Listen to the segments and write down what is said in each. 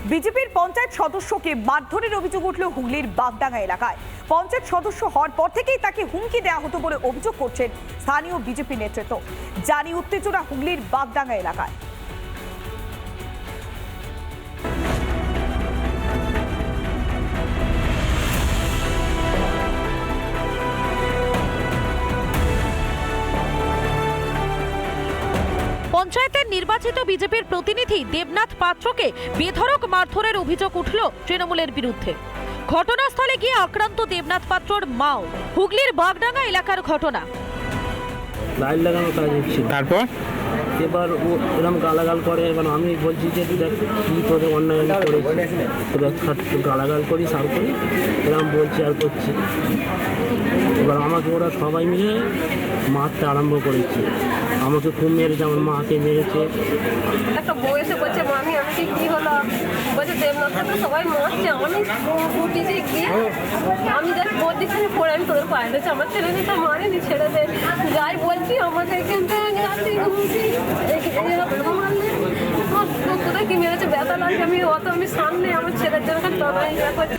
বিজেপির পঞ্চায়েত সদস্যকে মারধরের অভিযোগ উঠল হুগলির বাগডাঙ্গা এলাকায়। পঞ্চায়েত সদস্য হওয়ার পর থেকেই তাকে হুমকি দেওয়া হতো বলে অভিযোগ করছেন স্থানীয় বিজেপি নেতৃত্ব। জানি উত্তেজনা হুগলির বাগডাঙ্গা এলাকায়। পঞ্চায়েতের নির্বাচিত বিজেপির প্রতিনিধি দেবনাথ পাত্রকে বেধড়ক মারধরের অভিযোগ উঠল তৃণমূলের বিরুদ্ধে। ঘটনাস্থলে গিয়ে আক্রান্ত দেবনাথ পাত্রর মাও। হুগলির বাগডাঙ্গা এলাকার ঘটনা। লাইট লাগানো কাজ হচ্ছে, তারপর এবার ও এরকম গালাগাল করে। এবার আমি বলছি যে দেখ কী তোদের অন্যায় করেছি, তোদের গালাগাল করি সার করি এরকম বলছি আর করছি। এবার আমাকে ওরা সবাই মিলে মারতে আরম্ভ করেছে, আমাকে খুব মেরেছে, আমার মাকে মেরেছে। একটা বউ এসে বলছে মামি আমাকে কি হলো, বলছে দেবনাথকে তো সবাই মারছে, আমি উঠেছি গিয়ে আমি যাই বোর দিচ্ছি পড়ে আমি তোদের পায়ে দিচ্ছি, আমার ছেলে মেয়েটা মারেনি, ছেড়ে দে যাই বলছি আমাকে এখান থেকে মারলে তোদের কি মেরেছে ব্যথা লাগছে, আমি সামনে আমার ছেলের জন্য তবেই করছি।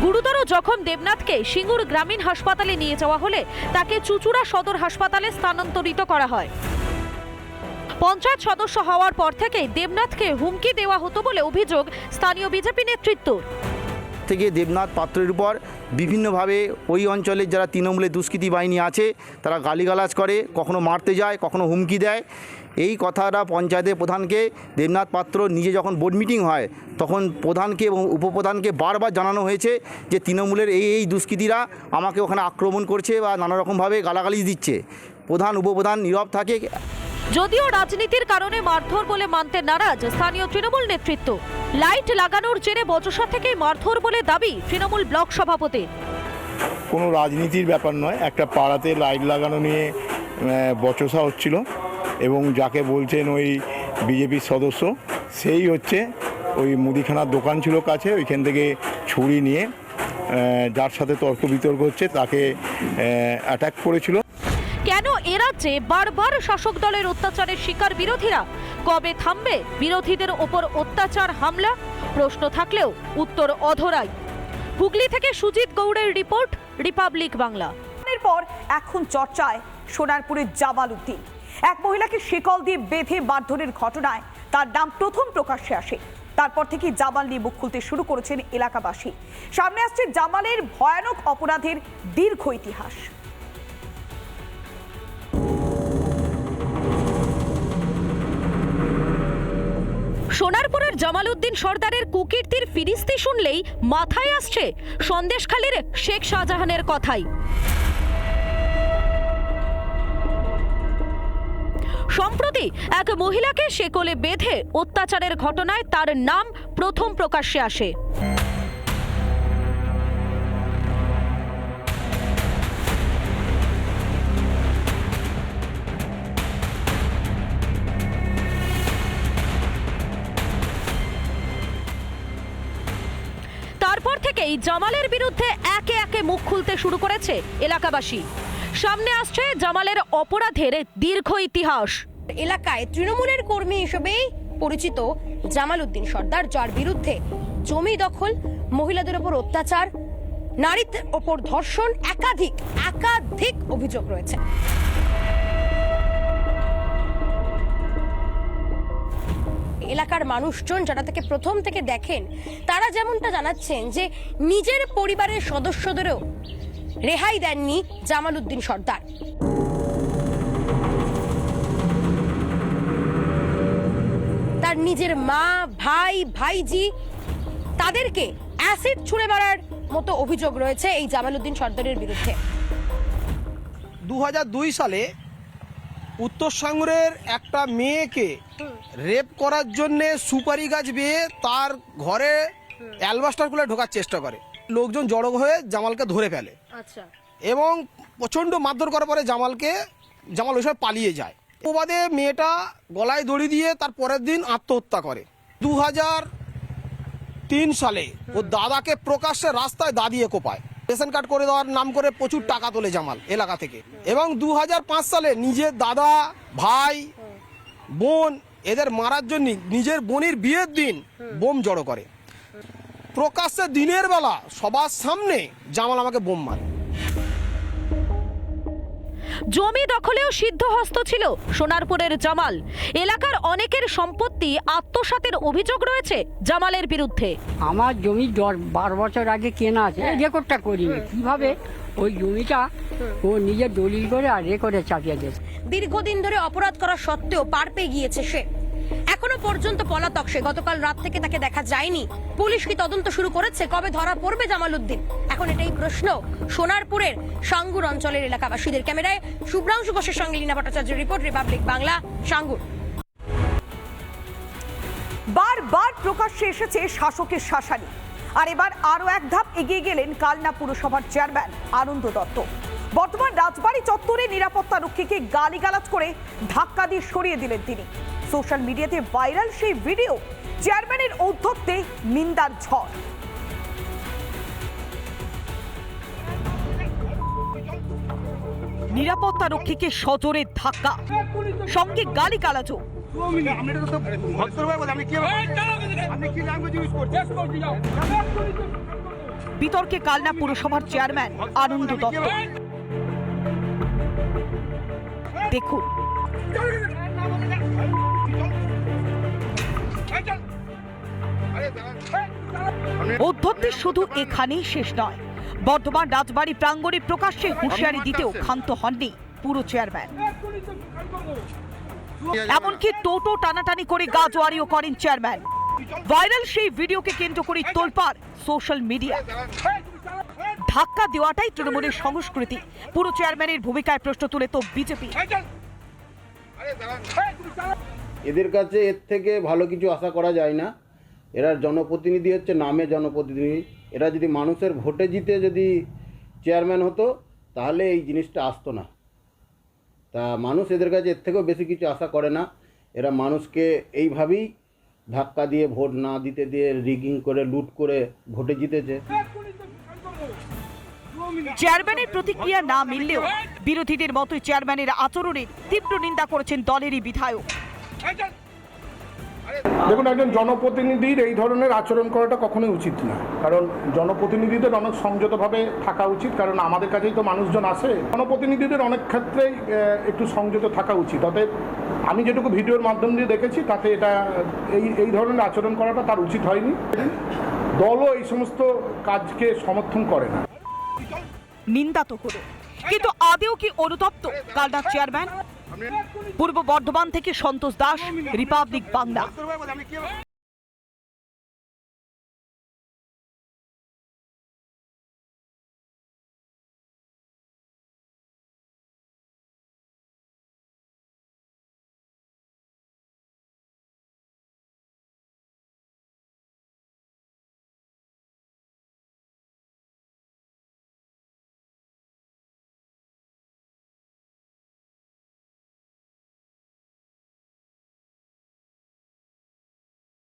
গুরুতর জখম দেবনাথকে সিঙ্গুর গ্রামীণ হাসপাতালে নিয়ে যাওয়া হলে তাকে চুঁচুড়া সদর হাসপাতালে স্থানান্তরিত করা হয়। পঞ্চায়েত সদস্য হওয়ার পর থেকেই দেবনাথকে হুমকি দেওয়া হতো বলে অভিযোগ স্থানীয় বিজেপি নেতৃত্বর। থেকে দেবনাথ পাত্রের উপর বিভিন্নভাবে ওই অঞ্চলের যারা তৃণমূলের দুষ্কৃতী বাহিনী আছে তারা গালিগালাজ করে, কখনো মারতে যায়, কখনো হুমকি দেয়। এই কথাটা পঞ্চায়েতের প্রধানকে দেবনাথ পাত্র নিজে যখন বোর্ড মিটিং হয় তখন প্রধানকে এবং উপপ্রধানকে বারবার জানানো হয়েছে যে তৃণমূলের এই দুষ্কৃতীরা আমাকে ওখানে আক্রমণ করছে বা নানা রকমভাবে গালাগালি দিচ্ছে। প্রধান উপপ্রধান নীরব থাকে। যদিও রাজনীতির কারণে মারধর বলে মানতে নারাজ স্থানীয় তৃণমূল নেতৃত্ব। লাইট লাগানোর জেরে বচসা থেকেই মারধর বলে দাবি তৃণমূল ব্লক সভাপতি। কোনো রাজনীতির ব্যাপার নয়, একটা পাড়াতে লাইট লাগানো নিয়ে বচসা হচ্ছিল এবং যাকে বলছেন ওই বিজেপির সদস্য সেই হচ্ছে ওই মুদিখানার দোকান ছিল কাছে, ওইখান থেকে ছুরি নিয়ে যার সাথে তর্ক বিতর্ক হচ্ছে তাকে অ্যাটাক করেছিল। কেন এ রাজ্যে বারবার শাসক দলের অত্যাচারের শিকার বিরোধীরা? কবে থামবে বিরোধীদের ওপর অত্যাচার হামলা? প্রশ্ন থাকলেও উত্তর অধরাই। হুগলি থেকে সুজিত গৌড়ের রিপোর্ট, রিপাবলিক বাংলা। এরপর এখন চর্চায় সোনারপুরের জামাল উদ্দিন। এক মহিলাকে শিকল দিয়ে বেঁধে মারধরের ঘটনায় তার নাম প্রথম প্রকাশ্যে আসে। তারপর থেকে জামাল নিয়ে মুখ খুলতে শুরু করেছেন এলাকাবাসী। সামনে আসছে জামালের ভয়ানক অপরাধের দীর্ঘ ইতিহাস। সোনারপুরের জামাল উদ্দিন সর্দারের কুকীর্তির ফিরিস্তি শুনলেই মাথায় আসছে সন্দেশখালীর শেখ শাহজাহানের কথাই। সম্প্রতি এক মহিলাকে শেকলে বেঁধে অত্যাচারের ঘটনায় তার নাম প্রথম প্রকাশ্যে আসে। তারপর থেকেই জামালের বিরুদ্ধে একে একে মুখ খুলতে শুরু করেছে এলাকাবাসী। সামনে আসছে জামালের অপরাধের দীর্ঘ ইতিহাস। এলাকায় তৃণমূলের কর্মী হিসেবেই পরিচিত জামাল উদ্দিন সর্দার, যার বিরুদ্ধে জমি দখল, মহিলাদের ওপর অত্যাচার, নারীদের ওপর ধর্ষণ, একাধিক অভিযোগ রয়েছে। এলাকার মানুষজন যারা তাকে প্রথম থেকে দেখেন তারা যেমনটা জানাচ্ছেন যে নিজের পরিবারের সদস্যদেরও রেহাই দেননি জামাল উদ্দিন সর্দার। তার নিজের মা, ভাইজি তাদেরকে অ্যাসিড ছুঁড়ে মারার মতো অভিযোগ রয়েছে এই জামাল উদ্দিন সর্দারের বিরুদ্ধে। 2002 সালে উত্তর সাঙ্গুরের একটা মেয়েকে রেপ করার জন্য সুপারি গাছ বেয়ে তার ঘরে অ্যালবাস্টার খুলে ঢোকার চেষ্টা করে। লোকজন জড়ো হয়ে জামালকে ধরে ফেলে এবং প্রচণ্ড মারধর করার পরে জামাল ওই সময় পালিয়ে যায়। প্রবাদে মেয়েটা গলায় দড়ি দিয়ে তার পরের দিন আত্মহত্যা করে। 2003 সালে ও দাদাকে প্রকাশ্যে রাস্তায় দাঁড়িয়ে কোপায়। রেশন কার্ড করে দেওয়ার নাম করে প্রচুর টাকা তোলে জামাল এলাকা থেকে। এবং 2005 সালে নিজের দাদা, ভাই, বোন এদের মারার জন্য নিজের বোনের বিয়ের দিন বোম জড়ো করে। প্রকাশ্যে দিনের বেলা সবার সামনে জামাল আমাকে বোম মারে। জমি দখলেও সিদ্ধহস্ত ছিল সোনারপুরের জামাল। এলাকার অনেকের সম্পত্তি আত্মসাতের অভিযোগ রয়েছে জামালের বিরুদ্ধে। আমার জমি 10-12 বছর আগে কেনা আছে, রেকর্ডটা করিনি কিভাবে ওই জমিটা ও নিজের দলিল করে আর রেকর্ডে চাপিয়ে দিয়েছে। দীর্ঘদিন ধরে অপরাধ করা সত্ত্বেও পার পেয়ে গিয়েছে সে। এখনো পর্যন্ত পলাতক সে। গতকাল রাত থেকে তাকে দেখা যায়নি। পুলিশ কি তদন্ত শুরু করেছে? কবে ধরা পড়বে জামালউদ্দিন? এখন এটাই প্রশ্ন সোনারপুরের সাঙ্গুর অঞ্চলের এলাকাবাসীদের। ক্যামেরায় শুভ্রাংশু ঘোষের সঙ্গে লীনা ভট্টাচার্যের রিপোর্ট, রিপাবলিক বাংলা, সাঙ্গুর। বারবার প্রকাশ্যে এসেছে শাসকের শাসানি। আর এবার আরো এক ধাপ এগিয়ে গেলেন কালনা পুরসভার চেয়ারম্যান আনন্দ দত্ত। বর্তমান রাজবাড়ী চত্বরে নিরাপত্তা রক্ষীকে গালিগালাজ করে ধাক্কা দিয়ে সরিয়ে দিলেন তিনি। সোশ্যাল মিডিয়াতে ভাইরাল সেই ভিডিও, চেয়ারম্যানের ঔদ্ধত্যে নিন্দার ঝড়। নিরাপত্তা রক্ষীকে সজোরে ধাক্কা, সঙ্গে গালিগালাজও। বিতর্কে কালনা পুরসভার চেয়ারম্যান আনন্দ দত্ত। দেখুন, ঔদ্ধত্যে শুধু এখানেই শেষ নয়, বর্ধমান রাজবাড়ী প্রাঙ্গণে প্রকাশ্যে হুঁশিয়ারি দিতেও ক্ষান্ত হননি পুরো চেয়ারম্যান। এমনকি টোটো টানাটানি করে গাজোয়ারিও করেন চেয়ারম্যান। ভাইরাল সেই ভিডিওকে কেন্দ্র করে তোলপাড় সোশ্যাল মিডিয়া। ধাক্কা দেওয়াটাই তৃণমূলের সংস্কৃতি। পুরো চেয়ারম্যানের ভূমিকায় প্রশ্ন তুলে তো বিজেপি। এদের কাছে এর থেকে ভালো কিছু আশা করা যায় না। এরা জনপ্রতিনিধি হচ্ছে নামে জনপ্রতিনিধি। এরা যদি মানুষের ভোটে জিতে যদি চেয়ারম্যান হতো তাহলে এই জিনিসটা আসতো না। তা মানুষ এদের কাছে এর থেকেও বেশি কিছু আশা করে না। এরা মানুষকে এইভাবেই ধাক্কা দিয়ে ভোট না দিতে দিয়ে রিগিং করে লুট করে ভোটে জিতেছে। চেয়ারম্যানের প্রতিক্রিয়া না মিললেও বিরোধীদের মতোই চেয়ারম্যানের আচরণের তীব্র নিন্দা করেছেন দলেরই বিধায়ক। দেখুন, একজন জনপ্রতিনিধির এই ধরনের আচরণ করাটা কখনোই উচিত না। কারণ জনপ্রতিনিধিদের অনেক সংযতভাবে থাকা উচিত, কারণ আমাদের কাছেই তো মানুষজন আসে। জনপ্রতিনিধিদের অনেক ক্ষেত্রেই একটু সংযত থাকা উচিত। অতএব আমি যেটুকু ভিডিওর মাধ্যম দিয়ে দেখেছি তাতে এটা এই ধরনের আচরণ করাটা তার উচিত হয়নি। দলও এই সমস্ত কাজকে সমর্থন করে না। নিন্দা তো হলো, কিন্তু আদেও কি অনুতপ্ত কালনার চেয়ারম্যান? পূর্ব বর্ধমান থেকে সন্তোষ দাস, রিপাবলিক বাংলা।